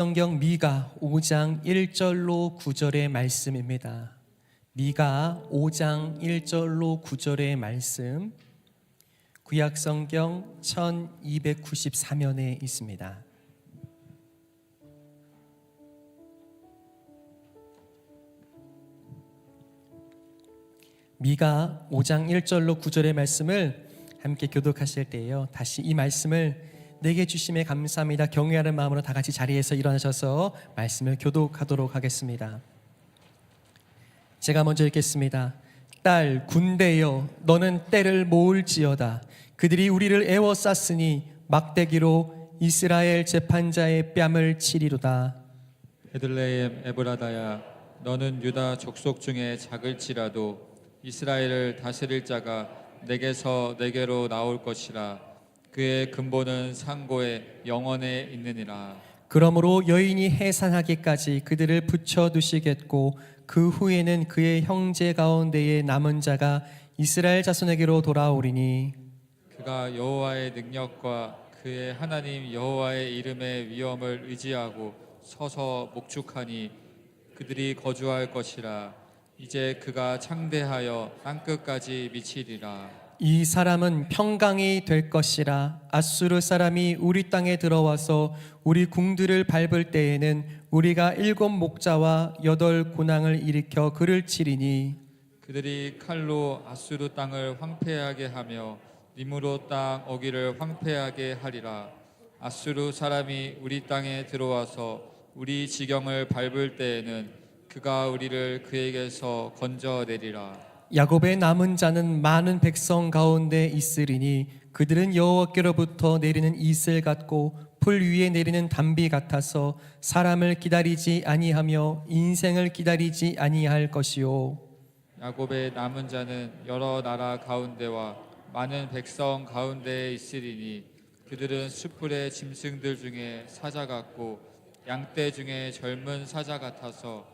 성경 미가 5장 1절로 9절의 말씀입니다. 미가 5장 1절로 9절의 말씀, 구약 성경 1294면에 있습니다. 미가 5장 1절로 9절의 말씀을 함께 교독하실 때요, 다시 이 말씀을 내게 주심에 감사합니다. 경외하는 마음으로 다 같이 자리에서 일어나셔서 말씀을 교독하도록 하겠습니다. 제가 먼저 읽겠습니다. 딸 군대여, 너는 때를 모을지어다. 그들이 우리를 애워쌌으니 막대기로 이스라엘 재판자의 뺨을 치리로다. 베들레헴 에브라다야, 너는 유다 족속 중에 작을지라도 이스라엘을 다스릴 자가 내게서 내게로 나올 것이라. 그의 근본은 상고의 영원에 있느니라. 그러므로 여인이 해산하기까지 그들을 붙여두시겠고 그 후에는 그의 형제 가운데에 남은 자가 이스라엘 자손에게로 돌아오리니 그가 여호와의 능력과 그의 하나님 여호와의 이름의 위엄을 의지하고 서서 목축하니 그들이 거주할 것이라. 이제 그가 창대하여 땅끝까지 미치리라. 이 사람은 평강이 될 것이라. 아수르 사람이 우리 땅에 들어와서 우리 궁들을 밟을 때에는 우리가 7 목자와 8 군왕을 일으켜 그를 치리니 그들이 칼로 아수르 땅을 황폐하게 하며 니무롯 땅 어기를 황폐하게 하리라. 아수르 사람이 우리 땅에 들어와서 우리 지경을 밟을 때에는 그가 우리를 그에게서 건져내리라. 야곱의 남은 자는 많은 백성 가운데 있으리니 그들은 여호와께로부터 내리는 이슬 같고 풀 위에 내리는 담비 같아서 사람을 기다리지 아니하며 인생을 기다리지 아니할 것이요. 야곱의 남은 자는 여러 나라 가운데와 많은 백성 가운데에 있으리니 그들은 숯불의 짐승들 중에 사자 같고 양떼 중에 젊은 사자 같아서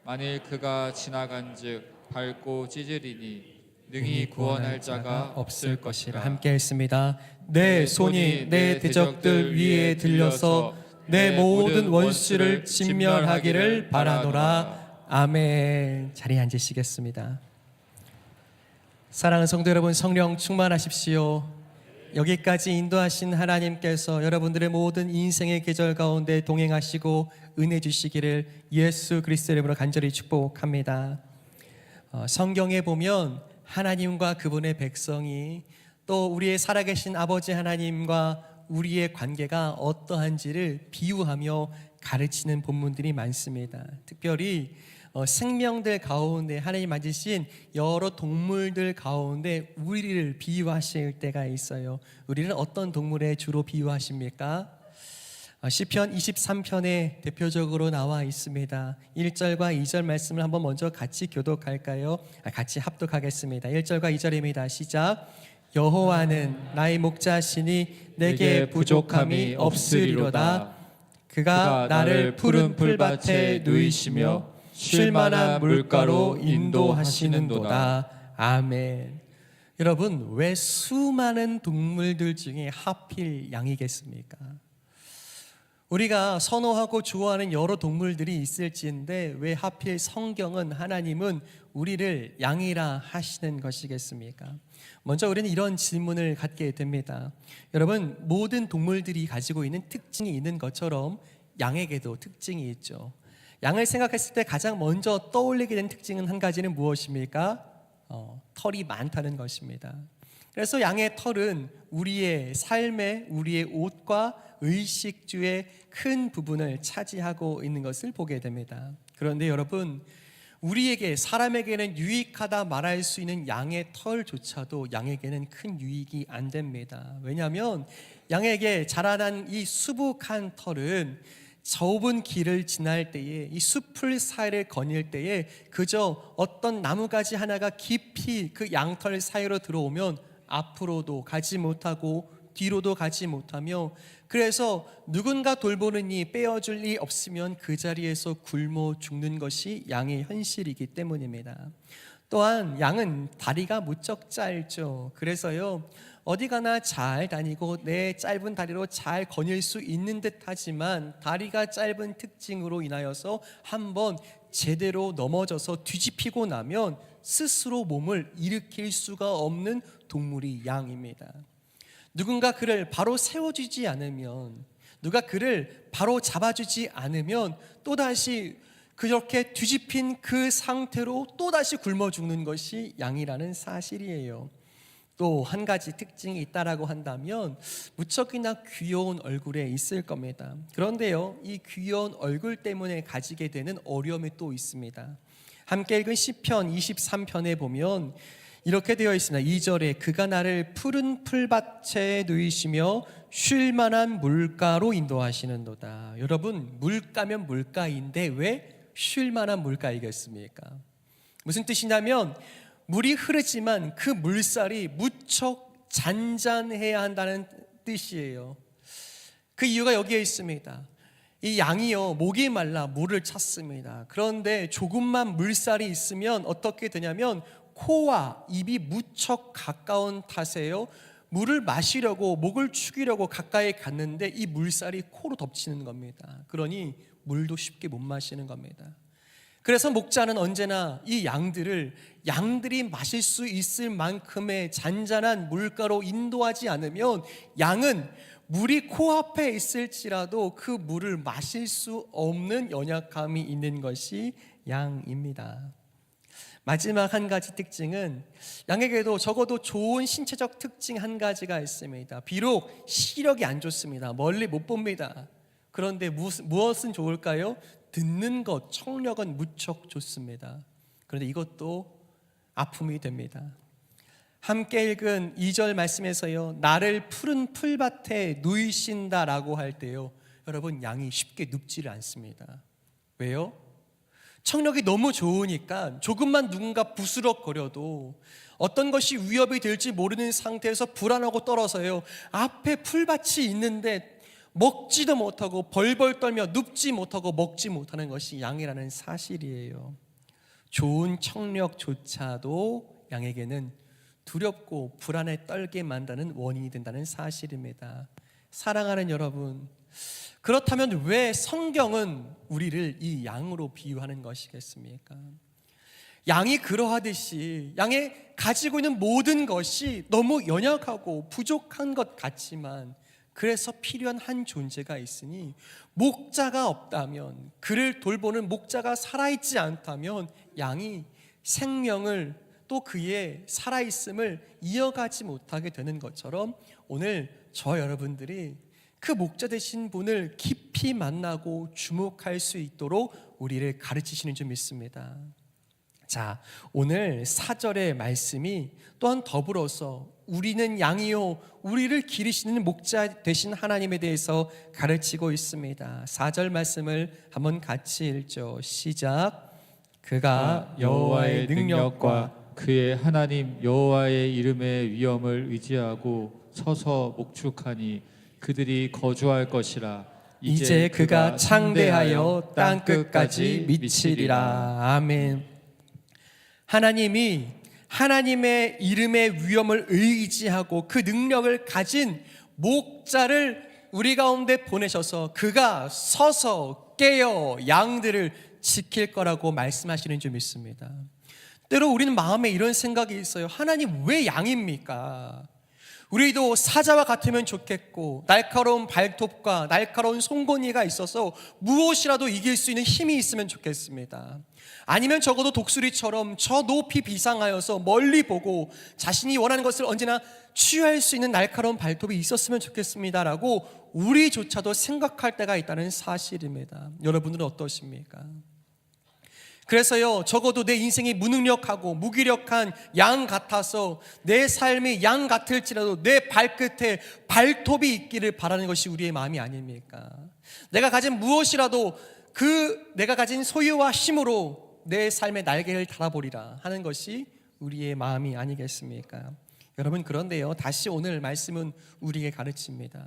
만일 그가 지나간즉 밟고 찢으리니 능히 구원할 자가 없을 것이라. 함께 읽습니다. 내 손이 내 대적들 위에 들려서 내 모든 원수를 진멸하기를 바라노라. 아멘. 자리에 앉으시겠습니다. 사랑하는 성도 여러분, 성령 충만하십시오. 여기까지 인도하신 하나님께서 여러분들의 모든 인생의 계절 가운데 동행하시고 은혜 주시기를 예수 그리스도의 이름으로 간절히 축복합니다. 성경에 보면 하나님과 그분의 백성이 또 우리의 살아계신 아버지 하나님과 우리의 관계가 어떠한지를 비유하며 가르치는 본문들이 많습니다. 특별히 생명들 가운데 하나님 만드신 여러 동물들 가운데 우리를 비유하실 때가 있어요. 우리는 어떤 동물에 주로 비유하십니까? 시편 23편에 대표적으로 나와 있습니다. 1절과 2절 말씀을 한번 먼저 같이 교독할까요? 같이 합독하겠습니다. 1절과 2절입니다. 시작. 여호와는 나의 목자시니 내게 부족함이 없으리로다. 그가 나를 푸른 풀밭에 누이시며 쉴만한 물가로 인도하시는도다. 아멘. 여러분, 왜 수많은 동물들 중에 하필 양이겠습니까? 우리가 선호하고 좋아하는 여러 동물들이 있을지인데 왜 하필 성경은, 하나님은 우리를 양이라 하시는 것이겠습니까? 먼저 우리는 이런 질문을 갖게 됩니다. 여러분, 모든 동물들이 가지고 있는 특징이 있는 것처럼 양에게도 특징이 있죠. 양을 생각했을 때 가장 먼저 떠올리게 된 특징은 한 가지는 무엇입니까? 털이 많다는 것입니다. 그래서 양의 털은 우리의 삶에, 우리의 옷과 의식주의 큰 부분을 차지하고 있는 것을 보게 됩니다. 그런데 여러분, 우리에게, 사람에게는 유익하다 말할 수 있는 양의 털조차도 양에게는 큰 유익이 안 됩니다. 왜냐하면 양에게 자라난 이 수북한 털은 좁은 길을 지날 때에, 이 숲을 사이를 거닐 때에 그저 어떤 나무가지 하나가 깊이 그 양털 사이로 들어오면 앞으로도 가지 못하고 뒤로도 가지 못하며, 그래서 누군가 돌보는 이, 빼어줄 이 없으면 그 자리에서 굶어 죽는 것이 양의 현실이기 때문입니다. 또한 양은 다리가 무척 짧죠. 그래서요, 어디 가나 잘 다니고 내 짧은 다리로 잘 거닐 수 있는 듯 하지만 다리가 짧은 특징으로 인하여서 한번 제대로 넘어져서 뒤집히고 나면 스스로 몸을 일으킬 수가 없는 동물이 양입니다. 누군가 그를 바로 세워주지 않으면, 누가 그를 바로 잡아주지 않으면 또다시 그렇게 뒤집힌 그 상태로 또다시 굶어 죽는 것이 양이라는 사실이에요. 또 한 가지 특징이 있다라고 한다면 무척이나 귀여운 얼굴에 있을 겁니다. 그런데요, 이 귀여운 얼굴 때문에 가지게 되는 어려움이 또 있습니다. 함께 읽은 시편 23편에 보면 이렇게 되어 있습니다. 2절에 그가 나를 푸른 풀밭에 누이시며 쉴 만한 물가로 인도하시는도다. 여러분, 물가면 물가인데 왜 쉴 만한 물가이겠습니까? 무슨 뜻이냐면 물이 흐르지만 그 물살이 무척 잔잔해야 한다는 뜻이에요. 그 이유가 여기에 있습니다. 이 양이요, 목이 말라 물을 찾습니다. 그런데 조금만 물살이 있으면 어떻게 되냐면 코와 입이 무척 가까운 탓에요, 물을 마시려고 목을 축이려고 가까이 갔는데 이 물살이 코로 덮치는 겁니다. 그러니 물도 쉽게 못 마시는 겁니다. 그래서 목자는 언제나 이 양들이 마실 수 있을 만큼의 잔잔한 물가로 인도하지 않으면 양은 물이 코앞에 있을지라도 그 물을 마실 수 없는 연약함이 있는 것이 양입니다. 마지막 한 가지 특징은 양에게도 적어도 좋은 신체적 특징 한 가지가 있습니다. 비록 시력이 안 좋습니다. 멀리 못 봅니다. 그런데 무엇은 좋을까요? 듣는 것, 청력은 무척 좋습니다. 그런데 이것도 아픔이 됩니다. 함께 읽은 2절 말씀에서요, 나를 푸른 풀밭에 누이신다라고 할 때요, 여러분, 양이 쉽게 눕지를 않습니다. 왜요? 청력이 너무 좋으니까 조금만 누군가 부스럭거려도 어떤 것이 위협이 될지 모르는 상태에서 불안하고 떨어서요, 앞에 풀밭이 있는데 먹지도 못하고 벌벌 떨며 눕지 못하고 먹지 못하는 것이 양이라는 사실이에요. 좋은 청력조차도 양에게는 두렵고 불안에 떨게 만드는 원인이 된다는 사실입니다. 사랑하는 여러분, 그렇다면 왜 성경은 우리를 이 양으로 비유하는 것이겠습니까? 양이 그러하듯이 양의 가지고 있는 모든 것이 너무 연약하고 부족한 것 같지만 그래서 필요한 한 존재가 있으니 목자가 없다면, 그를 돌보는 목자가 살아있지 않다면 양이 생명을 또 그의 살아있음을 이어가지 못하게 되는 것처럼 오늘 저 여러분들이 그 목자 되신 분을 깊이 만나고 주목할 수 있도록 우리를 가르치시는 줄 믿습니다. 자, 오늘 4절의 말씀이 또한 더불어서 우리는 양이요 우리를 기르시는 목자 되신 하나님에 대해서 가르치고 있습니다. 4절 말씀을 한번 같이 읽죠. 시작. 그가 여호와의 능력과 그의 하나님 여호와의 이름의 위엄을 의지하고 서서 목축하니 그들이 거주할 것이라. 이제 그가 창대하여 땅 끝까지 미치리라. 아멘. 하나님이 하나님의 이름의 위엄을 의지하고 그 능력을 가진 목자를 우리 가운데 보내셔서 그가 서서 깨어 양들을 지킬 거라고 말씀하시는 줄 믿습니다. 때로 우리는 마음에 이런 생각이 있어요. 하나님 왜 양입니까? 우리도 사자와 같으면 좋겠고 날카로운 발톱과 날카로운 송곳니가 있어서 무엇이라도 이길 수 있는 힘이 있으면 좋겠습니다. 아니면 적어도 독수리처럼 저 높이 비상하여서 멀리 보고 자신이 원하는 것을 언제나 취할 수 있는 날카로운 발톱이 있었으면 좋겠습니다라고 우리조차도 생각할 때가 있다는 사실입니다. 여러분들은 어떠십니까? 그래서요, 적어도 내 인생이 무능력하고 무기력한 양 같아서 내 삶이 양 같을지라도 내 발끝에 발톱이 있기를 바라는 것이 우리의 마음이 아닙니까? 내가 가진 무엇이라도 내가 가진 소유와 힘으로 내 삶의 날개를 달아보리라 하는 것이 우리의 마음이 아니겠습니까? 여러분, 그런데요, 다시 오늘 말씀은 우리에게 가르칩니다.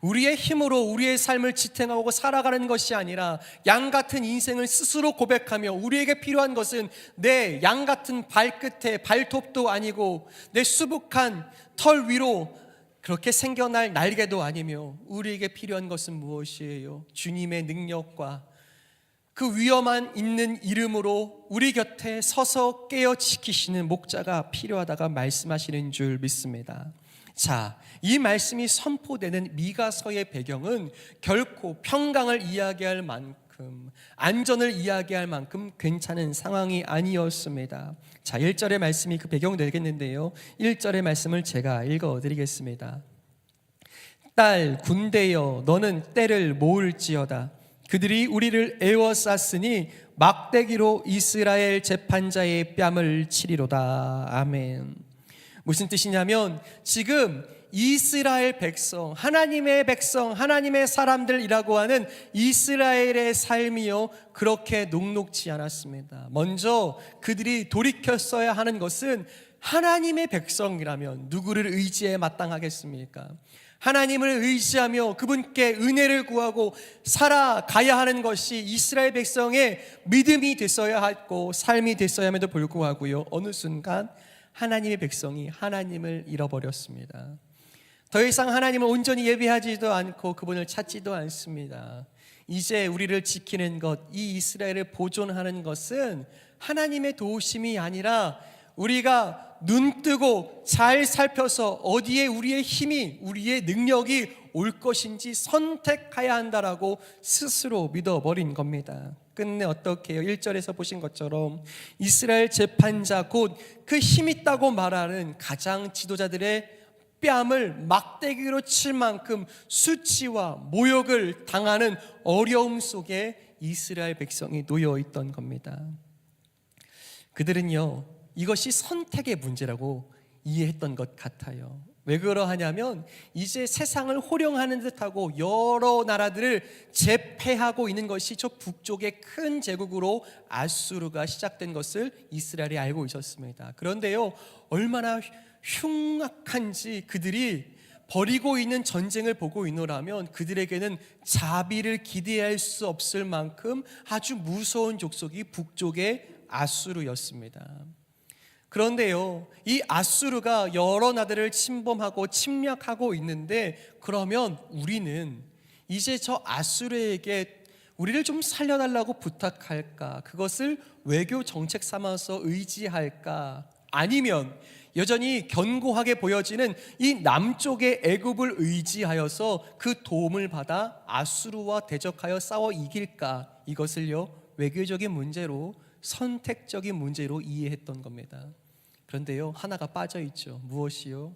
우리의 힘으로 우리의 삶을 지탱하고 살아가는 것이 아니라 양 같은 인생을 스스로 고백하며 우리에게 필요한 것은 내 양 같은 발끝에 발톱도 아니고 내 수북한 털 위로 그렇게 생겨날 날개도 아니며 우리에게 필요한 것은 무엇이에요? 주님의 능력과 그 위엄한 있는 이름으로 우리 곁에 서서 깨어 지키시는 목자가 필요하다가 말씀하시는 줄 믿습니다. 자, 이 말씀이 선포되는 미가서의 배경은 결코 평강을 이야기할 만큼, 안전을 이야기할 만큼 괜찮은 상황이 아니었습니다. 자, 1절의 말씀이 그 배경 되겠는데요, 1절의 말씀을 제가 읽어드리겠습니다. 딸 군대여, 너는 때를 모을지어다. 그들이 우리를 에워쌌으니 막대기로 이스라엘 재판자의 뺨을 치리로다. 아멘. 무슨 뜻이냐면 지금 이스라엘 백성, 하나님의 백성, 하나님의 사람들이라고 하는 이스라엘의 삶이요, 그렇게 녹록지 않았습니다. 먼저 그들이 돌이켰어야 하는 것은 하나님의 백성이라면 누구를 의지해 마땅하겠습니까? 하나님을 의지하며 그분께 은혜를 구하고 살아가야 하는 것이 이스라엘 백성의 믿음이 됐어야 하고 삶이 됐어야 함에도 불구하고요, 어느 순간 하나님의 백성이 하나님을 잃어버렸습니다. 더 이상 하나님을 온전히 예배하지도 않고 그분을 찾지도 않습니다. 이제 우리를 지키는 것, 이 이스라엘을 보존하는 것은 하나님의 도우심이 아니라 우리가 눈 뜨고 잘 살펴서 어디에 우리의 힘이, 우리의 능력이 올 것인지 선택해야 한다라고 스스로 믿어버린 겁니다. 끝내 어떻게 해요? 1절에서 보신 것처럼 이스라엘 재판자, 곧 그 힘 있다고 말하는 가장 지도자들의 뺨을 막대기로 칠 만큼 수치와 모욕을 당하는 어려움 속에 이스라엘 백성이 놓여 있던 겁니다. 그들은요, 이것이 선택의 문제라고 이해했던 것 같아요. 왜 그러하냐면 이제 세상을 호령하는 듯하고 여러 나라들을 제패하고 있는 것이 저 북쪽의 큰 제국으로 아수르가 시작된 것을 이스라엘이 알고 있었습니다. 그런데요, 얼마나 흉악한지 그들이 벌이고 있는 전쟁을 보고 있노라면 그들에게는 자비를 기대할 수 없을 만큼 아주 무서운 족속이 북쪽의 아수르였습니다. 그런데요, 이 아수르가 여러 나라들을 침범하고 침략하고 있는데, 그러면 우리는 이제 저 아수르에게 우리를 좀 살려달라고 부탁할까? 그것을 외교 정책 삼아서 의지할까? 아니면 여전히 견고하게 보여지는 이 남쪽의 애굽을 의지하여서 그 도움을 받아 아수르와 대적하여 싸워 이길까? 이것을요, 외교적인 문제로, 선택적인 문제로 이해했던 겁니다. 그런데요, 하나가 빠져 있죠. 무엇이요?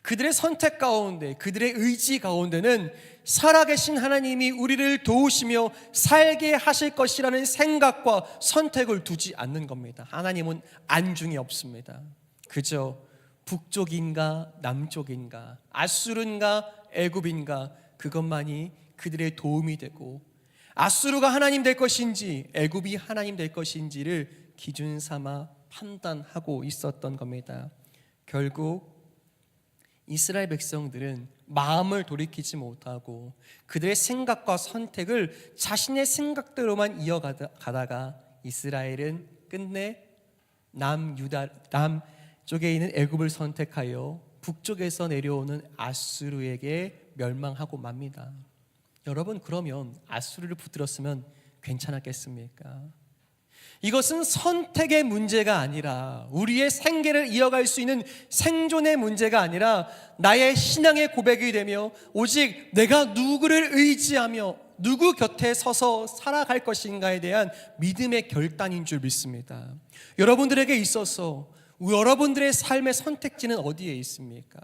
그들의 선택 가운데, 그들의 의지 가운데는 살아계신 하나님이 우리를 도우시며 살게 하실 것이라는 생각과 선택을 두지 않는 겁니다. 하나님은 안중이 없습니다. 그저 북쪽인가 남쪽인가, 아수르인가 애굽인가, 그것만이 그들의 도움이 되고, 아수르가 하나님 될 것인지 애굽이 하나님 될 것인지를 기준 삼아 판단하고 있었던 겁니다. 결국 이스라엘 백성들은 마음을 돌이키지 못하고 그들의 생각과 선택을 자신의 생각대로만 이어가다가 이스라엘은 끝내 남쪽에 있는 애굽을 선택하여 북쪽에서 내려오는 아수르에게 멸망하고 맙니다. 여러분, 그러면 아수르를 붙들었으면 괜찮았겠습니까? 이것은 선택의 문제가 아니라, 우리의 생계를 이어갈 수 있는 생존의 문제가 아니라 나의 신앙의 고백이 되며 오직 내가 누구를 의지하며 누구 곁에 서서 살아갈 것인가에 대한 믿음의 결단인 줄 믿습니다. 여러분들에게 있어서 여러분들의 삶의 선택지는 어디에 있습니까?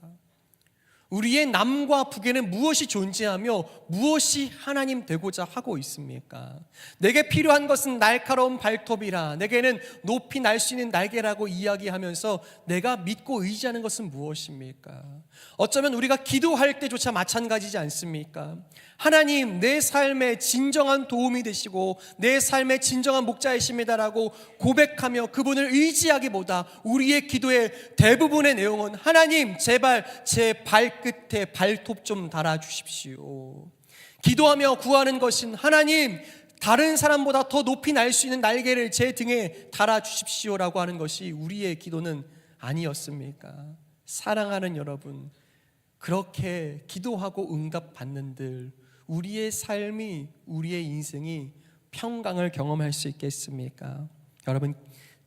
우리의 남과 북에는 무엇이 존재하며 무엇이 하나님 되고자 하고 있습니까? 내게 필요한 것은 날카로운 발톱이라, 내게는 높이 날 수 있는 날개라고 이야기하면서 내가 믿고 의지하는 것은 무엇입니까? 어쩌면 우리가 기도할 때조차 마찬가지지 않습니까? 하나님, 내 삶에 진정한 도움이 되시고 내 삶의 진정한 목자이십니다라고 고백하며 그분을 의지하기보다 우리의 기도의 대부분의 내용은 하나님, 제발 제 발끝 발끝에 발톱 좀 달아주십시오. 기도하며 구하는 것은 하나님, 다른 사람보다 더 높이 날 수 있는 날개를 제 등에 달아주십시오라고 하는 것이 우리의 기도는 아니었습니까? 사랑하는 여러분, 그렇게 기도하고 응답받는들 우리의 삶이, 우리의 인생이 평강을 경험할 수 있겠습니까? 여러분,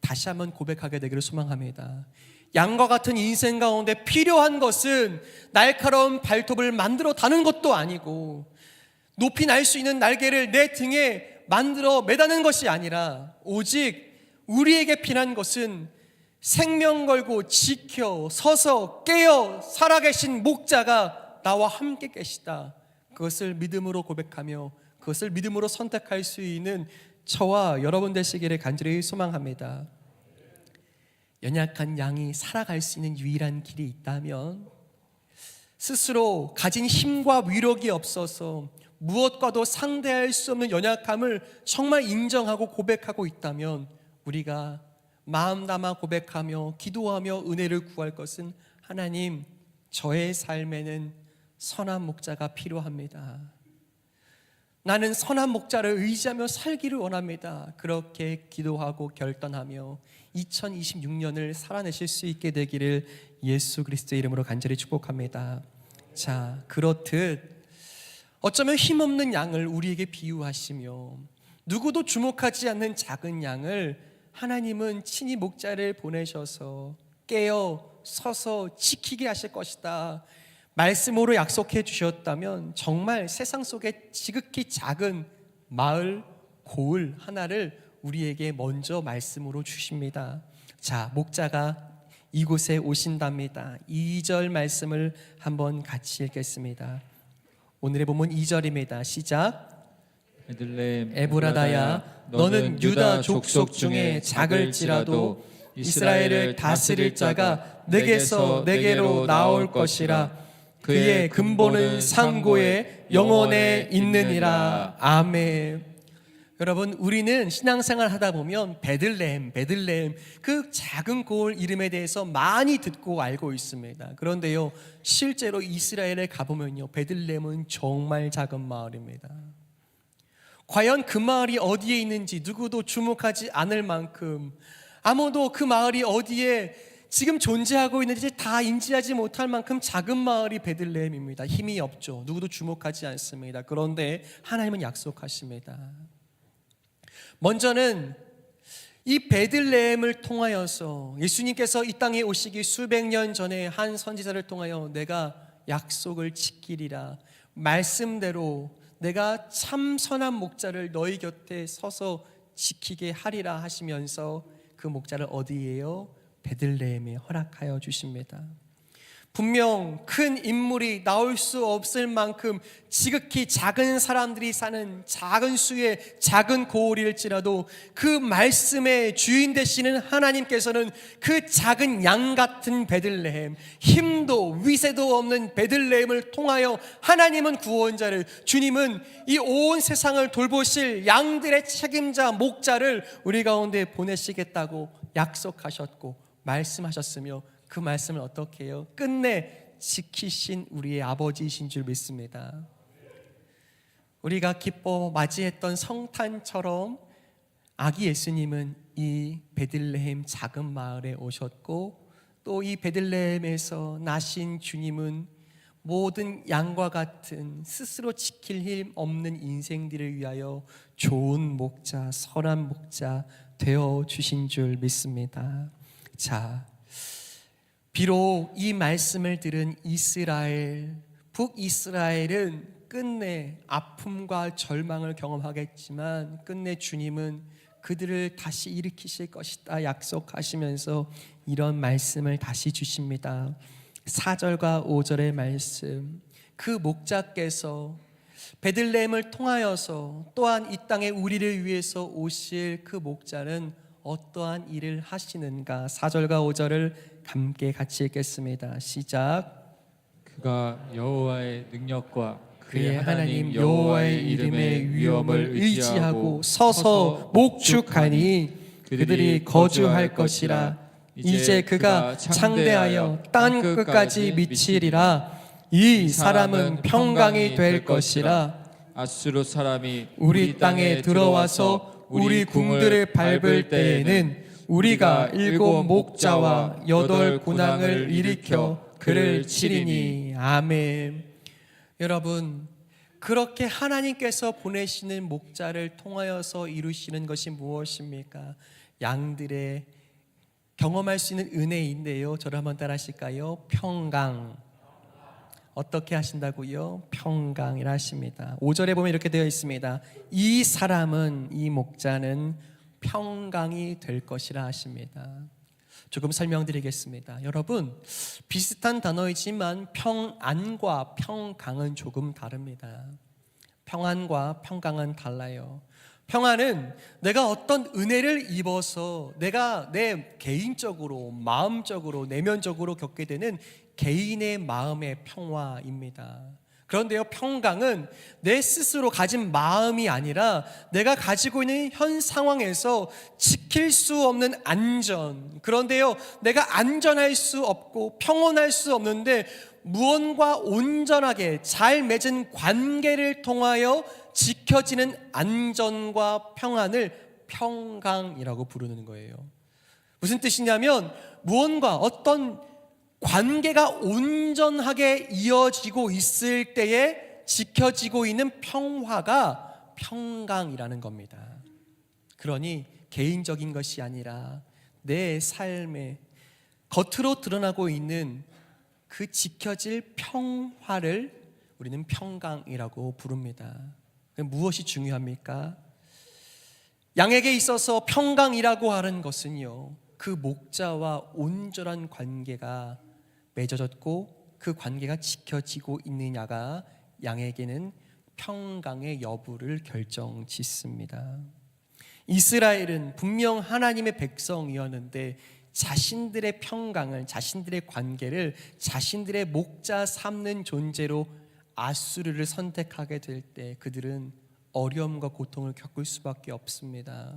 다시 한번 고백하게 되기를 소망합니다. 양과 같은 인생 가운데 필요한 것은 날카로운 발톱을 만들어 다는 것도 아니고 높이 날 수 있는 날개를 내 등에 만들어 매다는 것이 아니라 오직 우리에게 필요한 것은 생명 걸고 지켜 서서 깨어 살아계신 목자가 나와 함께 계시다. 그것을 믿음으로 고백하며 그것을 믿음으로 선택할 수 있는 저와 여러분 되시기를 간절히 소망합니다. 연약한 양이 살아갈 수 있는 유일한 길이 있다면 스스로 가진 힘과 위력이 없어서 무엇과도 상대할 수 없는 연약함을 정말 인정하고 고백하고 있다면 우리가 마음 담아 고백하며 기도하며 은혜를 구할 것은 하나님, 저의 삶에는 선한 목자가 필요합니다. 나는 선한 목자를 의지하며 살기를 원합니다. 그렇게 기도하고 결단하며 2026년을 살아내실 수 있게 되기를 예수 그리스도의 이름으로 간절히 축복합니다. 자, 그렇듯 어쩌면 힘없는 양을 우리에게 비유하시며 누구도 주목하지 않는 작은 양을 하나님은 친히 목자를 보내셔서 깨어 서서 지키게 하실 것이다 말씀으로 약속해 주셨다면 정말 세상 속에 지극히 작은 마을, 고을 하나를 우리에게 먼저 말씀으로 주십니다. 자, 목자가 이곳에 오신답니다. 2절 말씀을 한번 같이 읽겠습니다. 오늘의 본문 2절입니다. 시작. 베들레헴 에브라다야, 너는 유다 족속 중에 작을지라도 이스라엘을 다스릴 자가 내게서 내게로 나올 것이라. 그의 근본은 상고에 영원에 있느니라. 아멘. 여러분, 우리는 신앙생활 하다 보면 베들레헴 그 작은 고을 이름에 대해서 많이 듣고 알고 있습니다. 그런데요, 실제로 이스라엘에 가보면요, 베들레헴은 정말 작은 마을입니다. 과연 그 마을이 어디에 있는지 누구도 주목하지 않을 만큼, 아무도 그 마을이 어디에 지금 존재하고 있는지 다 인지하지 못할 만큼 작은 마을이 베들레헴입니다. 힘이 없죠. 누구도 주목하지 않습니다. 그런데 하나님은 약속하십니다. 먼저는 이 베들레헴을 통하여서 예수님께서 이 땅에 오시기 수백 년 전에 한 선지자를 통하여 내가 약속을 지키리라, 말씀대로 내가 참 선한 목자를 너희 곁에 서서 지키게 하리라 하시면서 그 목자를 어디에요? 베들레헴에 허락하여 주십니다. 분명 큰 인물이 나올 수 없을 만큼 지극히 작은 사람들이 사는 작은 수의 작은 고을일지라도 그 말씀의 주인 되시는 하나님께서는 그 작은 양 같은 베들레헴, 힘도 위세도 없는 베들레헴을 통하여 하나님은 구원자를, 주님은 이 온 세상을 돌보실 양들의 책임자 목자를 우리 가운데 보내시겠다고 약속하셨고 말씀하셨으며 그 말씀을 어떻게 해요? 끝내 지키신 우리의 아버지이신 줄 믿습니다. 우리가 기뻐 맞이했던 성탄처럼 아기 예수님은 이 베들레헴 작은 마을에 오셨고, 또 이 베들레헴에서 나신 주님은 모든 양과 같은 스스로 지킬 힘 없는 인생들을 위하여 좋은 목자, 선한 목자 되어 주신 줄 믿습니다. 자, 비록 이 말씀을 들은 이스라엘, 북이스라엘은 끝내 아픔과 절망을 경험하겠지만 끝내 주님은 그들을 다시 일으키실 것이다 약속하시면서 이런 말씀을 다시 주십니다. 4절과 5절의 말씀, 그 목자께서 베들레헴을 통하여서 또한 이 땅에 우리를 위해서 오실 그 목자는 어떠한 일을 하시는가? 4절과 5절을 함께 같이 읽겠습니다. 시작. 그가 여호와의 능력과 그의 하나님 여호와의 이름의 위엄을 의지하고 서서 목축하니 그들이 거주할 것이라. 이제 그가 창대하여 땅 끝까지 미치리라. 이 사람은 평강이 될 것이라. 아수르 사람이 우리 땅에 들어와서 우리 궁들을 밟을 때에는 우리가 7 목자와 8 군왕을 일으켜 그를 치리니. 아멘. 여러분, 그렇게 하나님께서 보내시는 목자를 통하여서 이루시는 것이 무엇입니까? 양들의 경험할 수 있는 은혜인데요. 저를 한번 따라 하실까요? 평강. 어떻게 하신다고요? 평강이라 하십니다. 5절에 보면 이렇게 되어 있습니다. 이 사람은, 이 목자는 평강이 될 것이라 하십니다. 조금 설명드리겠습니다. 여러분, 비슷한 단어이지만 평안과 평강은 조금 다릅니다. 평안과 평강은 달라요. 평안은 내가 어떤 은혜를 입어서 내가 내 개인적으로, 마음적으로, 내면적으로 겪게 되는 개인의 마음의 평화입니다. 그런데요, 평강은 내 스스로 가진 마음이 아니라 내가 가지고 있는 현 상황에서 지킬 수 없는 안전, 그런데요, 내가 안전할 수 없고 평온할 수 없는데 무언가 온전하게 잘 맺은 관계를 통하여 지켜지는 안전과 평안을 평강이라고 부르는 거예요. 무슨 뜻이냐면 무언가 어떤 관계가 온전하게 이어지고 있을 때에 지켜지고 있는 평화가 평강이라는 겁니다. 그러니 개인적인 것이 아니라 내 삶에 겉으로 드러나고 있는 그 지켜질 평화를 우리는 평강이라고 부릅니다. 무엇이 중요합니까? 양에게 있어서 평강이라고 하는 것은요, 그 목자와 온전한 관계가 맺어졌고 그 관계가 지켜지고 있느냐가 양에게는 평강의 여부를 결정짓습니다. 이스라엘은 분명 하나님의 백성이었는데 자신들의 평강을, 자신들의 관계를 자신들의 목자 삼는 존재로 아수르를 선택하게 될 때 그들은 어려움과 고통을 겪을 수밖에 없습니다.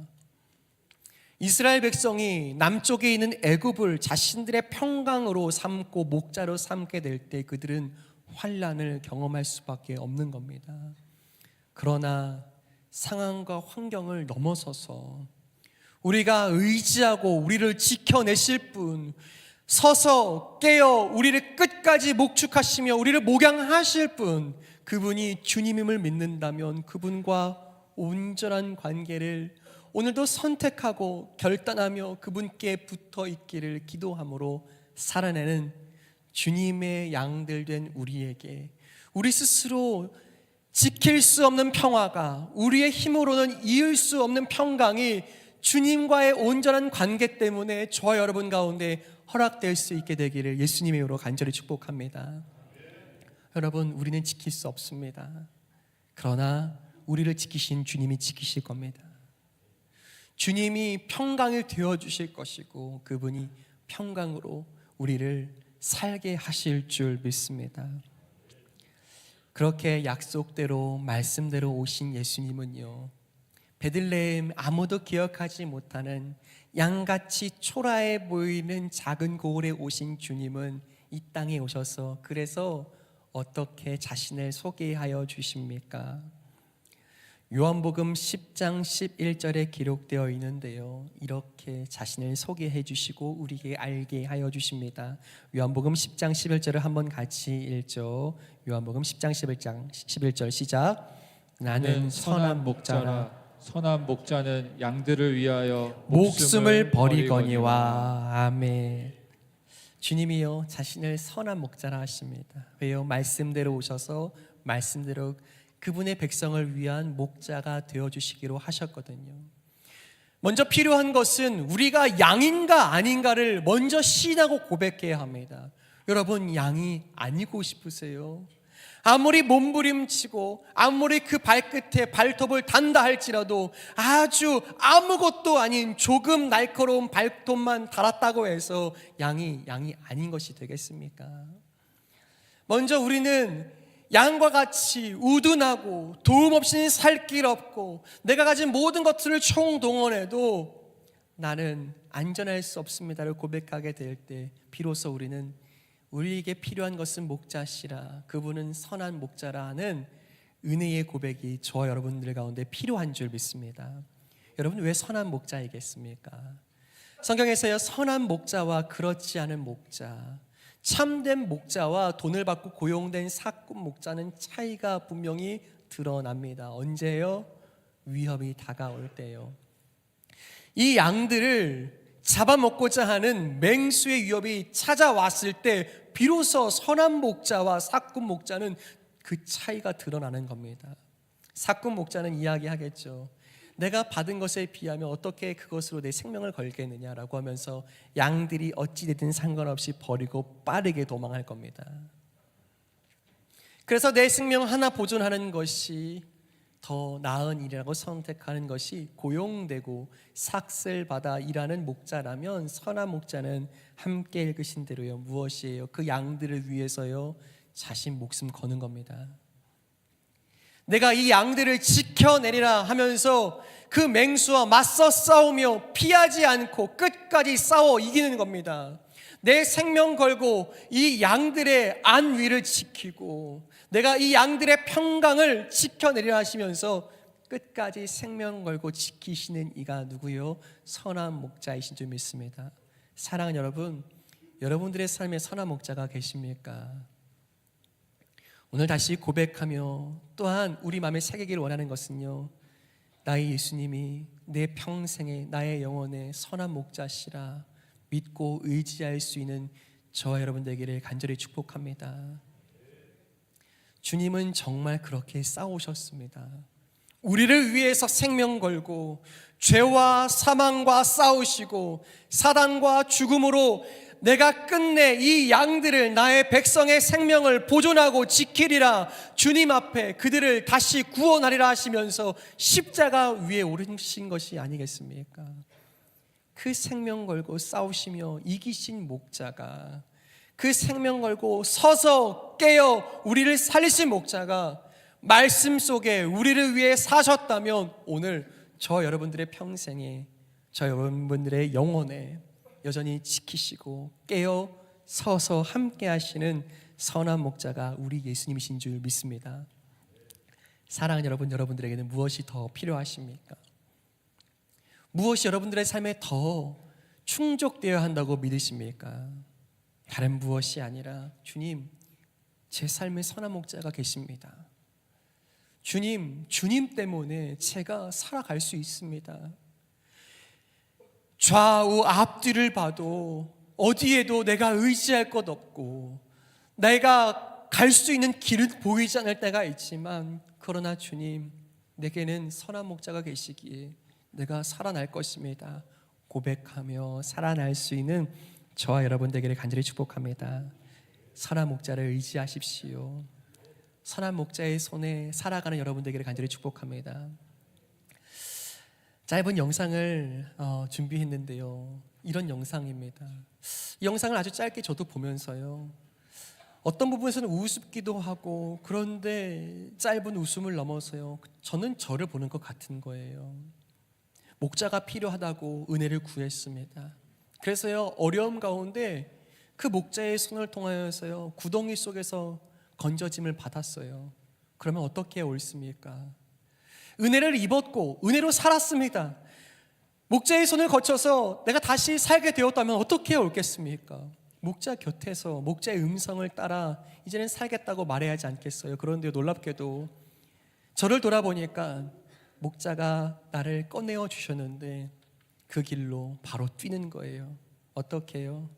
이스라엘 백성이 남쪽에 있는 애굽을 자신들의 평강으로 삼고 목자로 삼게 될 때 그들은 환난을 경험할 수밖에 없는 겁니다. 그러나 상황과 환경을 넘어서서 우리가 의지하고 우리를 지켜내실 분, 서서 깨어 우리를 끝까지 목축하시며 우리를 목양하실 분, 그분이 주님임을 믿는다면 그분과 온전한 관계를 오늘도 선택하고 결단하며 그분께 붙어 있기를 기도함으로 살아내는 주님의 양들 된 우리에게 우리 스스로 지킬 수 없는 평화가, 우리의 힘으로는 이을 수 없는 평강이 주님과의 온전한 관계 때문에 저와 여러분 가운데 허락될 수 있게 되기를 예수님의 이름으로 간절히 축복합니다. 여러분, 우리는 지킬 수 없습니다. 그러나 우리를 지키신 주님이 지키실 겁니다. 주님이 평강을 되어주실 것이고 그분이 평강으로 우리를 살게 하실 줄 믿습니다. 그렇게 약속대로 말씀대로 오신 예수님은요, 베들레헴 아무도 기억하지 못하는 양같이 초라해 보이는 작은 고을에 오신 주님은 이 땅에 오셔서 그래서 어떻게 자신을 소개하여 주십니까? 요한복음 10장 11절에 기록되어 있는데요, 이렇게 자신을 소개해 주시고 우리에게 알게 하여 주십니다. 요한복음 10장 11절을 한번 같이 읽죠. 요한복음 10장 11절 시작. 나는 선한 목자라. 선한 목자는 양들을 위하여 목숨을 버리거니와. 아멘. 주님이요, 자신을 선한 목자라 하십니다. 왜요? 말씀대로 오셔서 말씀대로 그분의 백성을 위한 목자가 되어주시기로 하셨거든요. 먼저 필요한 것은 우리가 양인가 아닌가를 먼저 시인하고 고백해야 합니다. 여러분, 양이 아니고 싶으세요? 아무리 몸부림치고 아무리 그 발끝에 발톱을 단다 할지라도 아주 아무것도 아닌 조금 날카로운 발톱만 달았다고 해서 양이 아닌 것이 되겠습니까? 먼저 우리는 양과 같이 우둔하고 도움 없이는 살 길 없고 내가 가진 모든 것들을 총동원해도 나는 안전할 수 없습니다를 고백하게 될 때 비로소 우리는 우리에게 필요한 것은 목자시라, 그분은 선한 목자라는 은혜의 고백이 저와 여러분들 가운데 필요한 줄 믿습니다. 여러분, 왜 선한 목자이겠습니까? 성경에서요, 선한 목자와 그렇지 않은 목자, 참된 목자와 돈을 받고 고용된 사꾼 목자는 차이가 분명히 드러납니다. 언제요? 위협이 다가올 때요. 이 양들을 잡아먹고자 하는 맹수의 위협이 찾아왔을 때 비로소 선한 목자와 사꾼 목자는 그 차이가 드러나는 겁니다. 사꾼 목자는 이야기하겠죠. 내가 받은 것에 비하면 어떻게 그것으로 내 생명을 걸겠느냐라고 하면서 양들이 어찌되든 상관없이 버리고 빠르게 도망할 겁니다. 그래서 내 생명 하나 보존하는 것이 더 나은 일이라고 선택하는 것이 고용되고 삭슬 받아 일하는 목자라면, 선한 목자는 함께 읽으신 대로요, 무엇이에요? 그 양들을 위해서요, 자신 목숨 거는 겁니다. 내가 이 양들을 지켜내리라 하면서 그 맹수와 맞서 싸우며 피하지 않고 끝까지 싸워 이기는 겁니다. 내 생명 걸고 이 양들의 안위를 지키고 내가 이 양들의 평강을 지켜내리라 하시면서 끝까지 생명 걸고 지키시는 이가 누구요? 선한 목자이신 줄 믿습니다. 사랑하는 여러분, 여러분들의 삶에 선한 목자가 계십니까? 오늘 다시 고백하며 또한 우리 마음에 새기길 원하는 것은요, 나의 예수님이 내 평생에 나의 영혼의 선한 목자시라 믿고 의지할 수 있는 저와 여러분 되기를 간절히 축복합니다. 주님은 정말 그렇게 싸우셨습니다. 우리를 위해서 생명 걸고 죄와 사망과 싸우시고 사단과 죽음으로 내가 끝내 이 양들을, 나의 백성의 생명을 보존하고 지키리라, 주님 앞에 그들을 다시 구원하리라 하시면서 십자가 위에 오르신 것이 아니겠습니까? 그 생명 걸고 싸우시며 이기신 목자가, 그 생명 걸고 서서 깨어 우리를 살리신 목자가 말씀 속에 우리를 위해 사셨다면, 오늘 저 여러분들의 평생에, 저 여러분들의 영혼에 여전히 지키시고 깨어 서서 함께 하시는 선한 목자가 우리 예수님이신 줄 믿습니다. 사랑하는 여러분, 여러분들에게는 무엇이 더 필요하십니까? 무엇이 여러분들의 삶에 더 충족되어야 한다고 믿으십니까? 다른 무엇이 아니라, 주님, 제 삶에 선한 목자가 계십니다. 주님 때문에 제가 살아갈 수 있습니다. 좌우 앞뒤를 봐도 어디에도 내가 의지할 것 없고 내가 갈 수 있는 길은 보이지 않을 때가 있지만, 그러나 주님, 내게는 선한 목자가 계시기에 내가 살아날 것입니다 고백하며 살아날 수 있는 저와 여러분 되기를 간절히 축복합니다. 선한 목자를 의지하십시오. 선한 목자의 손에 살아가는 여러분 되기를 간절히 축복합니다. 짧은 영상을 준비했는데요, 이런 영상입니다. 이 영상을 아주 짧게 저도 보면서요, 어떤 부분에서는 우습기도 하고, 그런데 짧은 웃음을 넘어서요, 저는 저를 보는 것 같은 거예요. 목자가 필요하다고 은혜를 구했습니다. 그래서요, 어려움 가운데 그 목자의 손을 통하여서요, 구덩이 속에서 건져짐을 받았어요. 그러면 어떻게 옳습니까? 은혜를 입었고 은혜로 살았습니다. 목자의 손을 거쳐서 내가 다시 살게 되었다면 어떻게 옳겠습니까? 목자 곁에서 목자의 음성을 따라 이제는 살겠다고 말해야 하지 않겠어요? 그런데 놀랍게도 저를 돌아보니까 목자가 나를 꺼내어 주셨는데 그 길로 바로 뛰는 거예요. 어떻게 해요?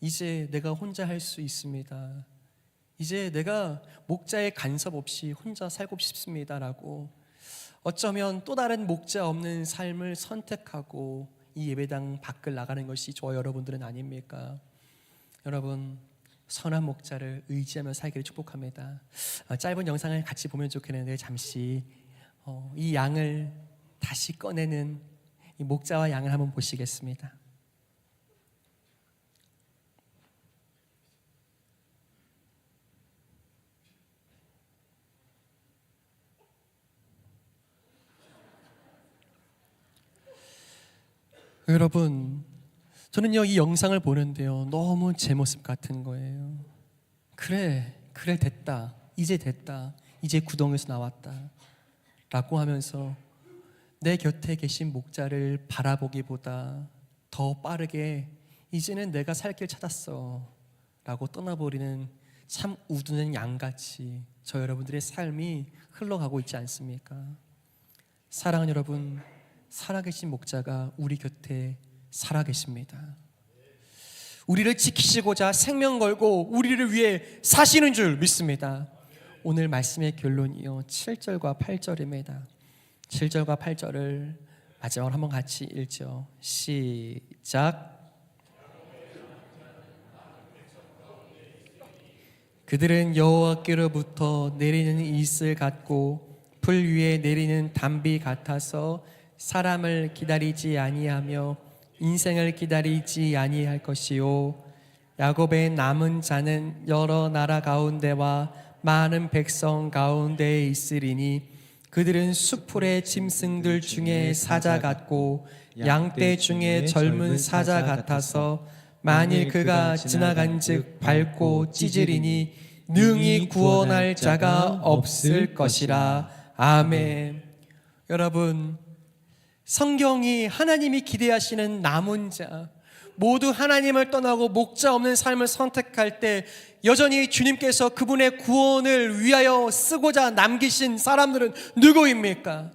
이제 내가 혼자 할 수 있습니다. 이제 내가 목자의 간섭 없이 혼자 살고 싶습니다라고, 어쩌면 또 다른 목자 없는 삶을 선택하고 이 예배당 밖을 나가는 것이 저와 여러분들은 아닙니까? 여러분, 선한 목자를 의지하며 살기를 축복합니다. 짧은 영상을 같이 보면 좋겠는데, 잠시 이 양을 다시 꺼내는 이 목자와 양을 한번 보시겠습니다. 여러분, 저는요 이 영상을 보는데요 너무 제 모습 같은 거예요. 그래 됐다, 이제 됐다, 이제 구덩이에서 나왔다 라고 하면서 내 곁에 계신 목자를 바라보기보다 더 빠르게 이제는 내가 살 길 찾았어 라고 떠나버리는 참 우두는 양같이 저 여러분들의 삶이 흘러가고 있지 않습니까? 사랑하는 여러분, 살아계신 목자가 우리 곁에 살아계십니다. 우리를 지키시고자 생명 걸고 우리를 위해 사시는 줄 믿습니다. 오늘 말씀의 결론이요 7절과 8절입니다. 7절과 8절을 마지막으로 한번 같이 읽죠. 시작. 그들은 여호와께로부터 내리는 이슬 같고 풀 위에 내리는 담비 같아서 사람을 기다리지 아니하며 인생을 기다리지 아니할 것이요 야곱의 남은 자는 여러 나라 가운데와 많은 백성 가운데에 있으리니 그들은 수풀의 짐승들 중에 사자 같고 양떼 중에 젊은 사자 같아서 만일 그가 지나간즉 밟고 찢으리니 능히 구원할 자가 없을 것이라. 아멘. 여러분, 성경이 하나님이 기대하시는 남은 자, 모두 하나님을 떠나고 목자 없는 삶을 선택할 때 여전히 주님께서 그분의 구원을 위하여 쓰고자 남기신 사람들은 누구입니까?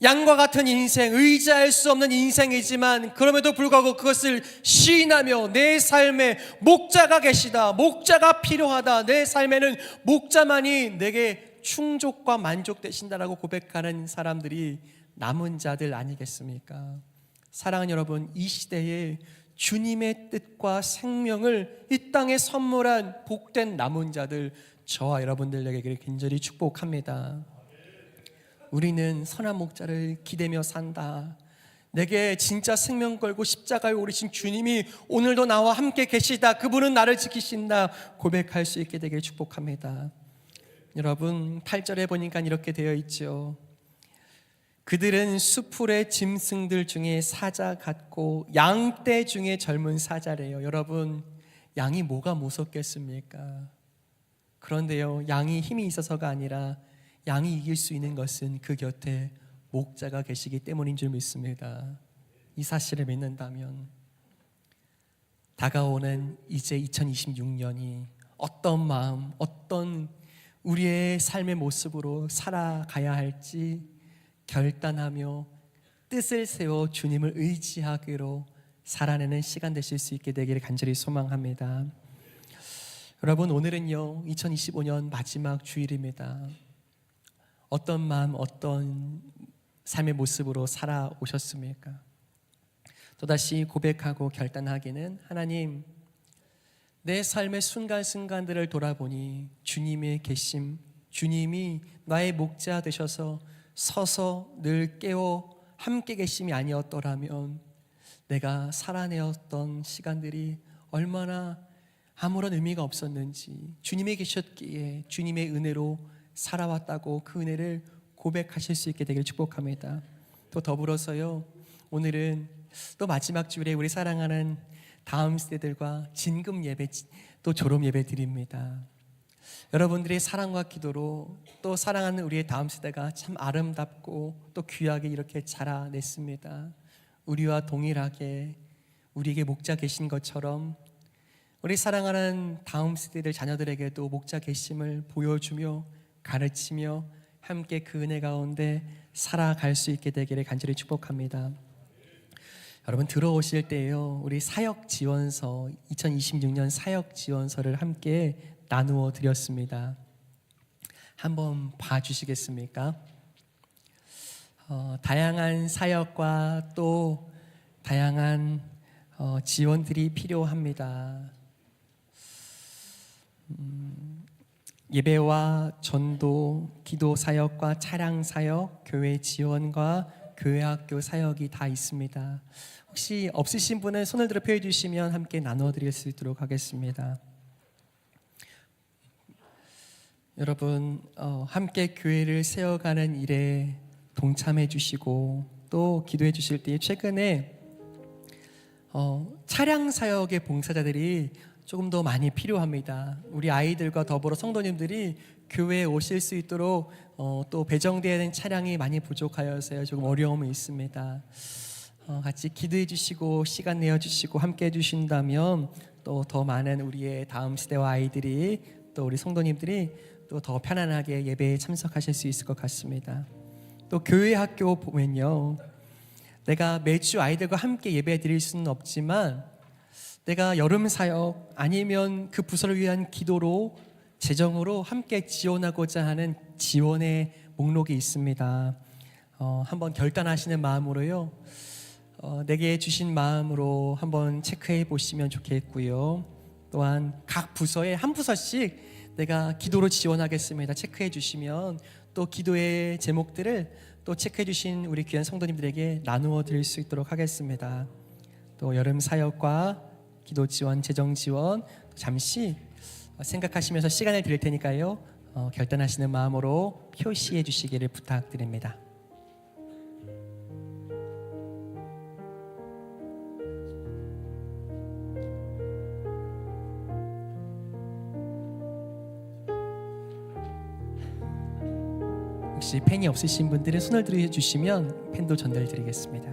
양과 같은 인생, 의지할 수 없는 인생이지만 그럼에도 불구하고 그것을 시인하며 내 삶에 목자가 계시다, 목자가 필요하다, 내 삶에는 목자만이 내게 충족과 만족되신다라고 고백하는 사람들이 남은 자들 아니겠습니까? 사랑하는 여러분, 이 시대에 주님의 뜻과 생명을 이 땅에 선물한 복된 남은 자들, 저와 여러분들에게 간절히 축복합니다. 우리는 선한 목자를 기대며 산다. 내게 진짜 생명 걸고 십자가에 오르신 주님이 오늘도 나와 함께 계시다, 그분은 나를 지키신다 고백할 수 있게 되길 축복합니다. 여러분, 8절에 보니까 이렇게 되어 있죠. 그들은 수풀의 짐승들 중에 사자 같고 양떼 중에 젊은 사자래요. 여러분, 양이 뭐가 무섭겠습니까? 그런데요, 양이 힘이 있어서가 아니라 양이 이길 수 있는 것은 그 곁에 목자가 계시기 때문인 줄 믿습니다. 이 사실을 믿는다면 다가오는 이제 2026년이 어떤 마음, 어떤 우리의 삶의 모습으로 살아가야 할지 결단하며 뜻을 세워 주님을 의지하기로 살아내는 시간 되실 수 있게 되기를 간절히 소망합니다. 여러분, 오늘은요 2025년 마지막 주일입니다. 어떤 마음, 어떤 삶의 모습으로 살아오셨습니까? 또다시 고백하고 결단하기는, 하나님, 내 삶의 순간순간들을 돌아보니 주님의 계심, 주님이 나의 목자 되셔서 서서 늘 깨워 함께 계심이 아니었더라면 내가 살아내었던 시간들이 얼마나 아무런 의미가 없었는지, 주님이 계셨기에 주님의 은혜로 살아왔다고 그 은혜를 고백하실 수 있게 되길 축복합니다. 또 더불어서요, 오늘은 또 마지막 주일에 우리 사랑하는 다음 세대들과 진금 예배, 또 졸업 예배 드립니다. 여러분들의 사랑과 기도로 또 사랑하는 우리의 다음 세대가 참 아름답고 또 귀하게 이렇게 자라냈습니다. 우리와 동일하게 우리에게 목자 계신 것처럼 우리 사랑하는 다음 세대들 자녀들에게도 목자 계심을 보여주며 가르치며 함께 그 은혜 가운데 살아갈 수 있게 되기를 간절히 축복합니다. 여러분, 들어오실 때요, 우리 사역 지원서, 2026년 사역 지원서를 함께 나누어 드렸습니다. 한번 봐주시겠습니까? 다양한 사역과 또 다양한 지원들이 필요합니다. 예배와 전도, 기도 사역과 차량 사역, 교회 지원과 교회 학교 사역이 다 있습니다. 혹시 없으신 분은 손을 들어 펴 주시면 함께 나눠 드릴 수 있도록 하겠습니다. 여러분, 함께 교회를 세워가는 일에 동참해 주시고 또 기도해 주실 때 최근에 차량 사역의 봉사자들이 조금 더 많이 필요합니다. 우리 아이들과 더불어 성도님들이 교회에 오실 수 있도록 또 배정되어야 되는 차량이 많이 부족하여서요. 조금 어려움이 있습니다. 같이 기도해 주시고 시간 내어 주시고 함께 해 주신다면 또 더 많은 우리의 다음 세대와 아이들이 또 우리 성도님들이 또 더 편안하게 예배에 참석하실 수 있을 것 같습니다. 또 교회 학교 보면요, 내가 매주 아이들과 함께 예배 드릴 수는 없지만 내가 여름 사역 아니면 그 부서를 위한 기도로 재정으로 함께 지원하고자 하는 지원의 목록이 있습니다. 한번 결단하시는 마음으로요, 내게 주신 마음으로 한번 체크해 보시면 좋겠고요. 또한 각 부서에 한 부서씩 내가 기도로 지원하겠습니다. 체크해 주시면 또 기도의 제목들을 또 체크해 주신 우리 귀한 성도님들에게 나누어 드릴 수 있도록 하겠습니다. 또 여름 사역과 기도 지원, 재정 지원 잠시 생각하시면서 시간을 드릴 테니까요, 결단하시는 마음으로 표시해 주시기를 부탁드립니다. 혹시 펜이 없으신 분들은 손을 들어주시면 펜도 전달드리겠습니다.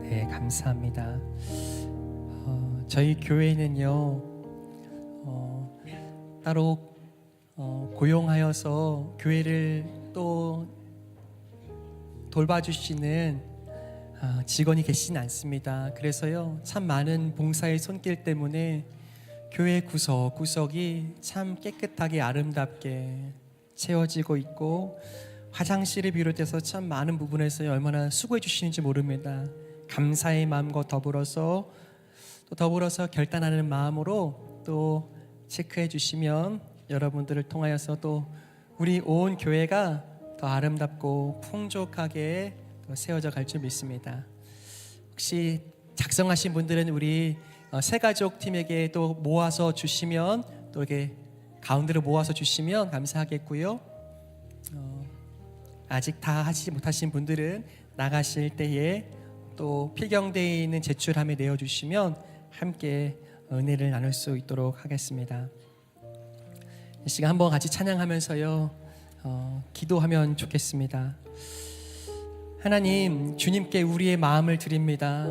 네, 감사합니다. 저희 교회는요, 따로 고용하여서 교회를 또 돌봐주시는 직원이 계시진 않습니다. 그래서요, 참 많은 봉사의 손길 때문에 교회 구석구석이 참 깨끗하게 아름답게 채워지고 있고, 화장실을 비롯해서 참 많은 부분에서 얼마나 수고해 주시는지 모릅니다. 감사의 마음과 더불어서 결단하는 마음으로 또 체크해 주시면 여러분들을 통하여서 또 우리 온 교회가 더 아름답고 풍족하게 또 세워져 갈 줄 믿습니다. 혹시 작성하신 분들은 우리 새가족 팀에게 또 모아서 주시면, 또 이렇게 가운데로 모아서 주시면 감사하겠고요. 아직 다 하시지 못하신 분들은 나가실 때에 또 필경대에 있는 제출함에 내어주시면 함께 은혜를 나눌 수 있도록 하겠습니다. 이 시간 한번 같이 찬양하면서요, 기도하면 좋겠습니다. 하나님, 주님께 우리의 마음을 드립니다.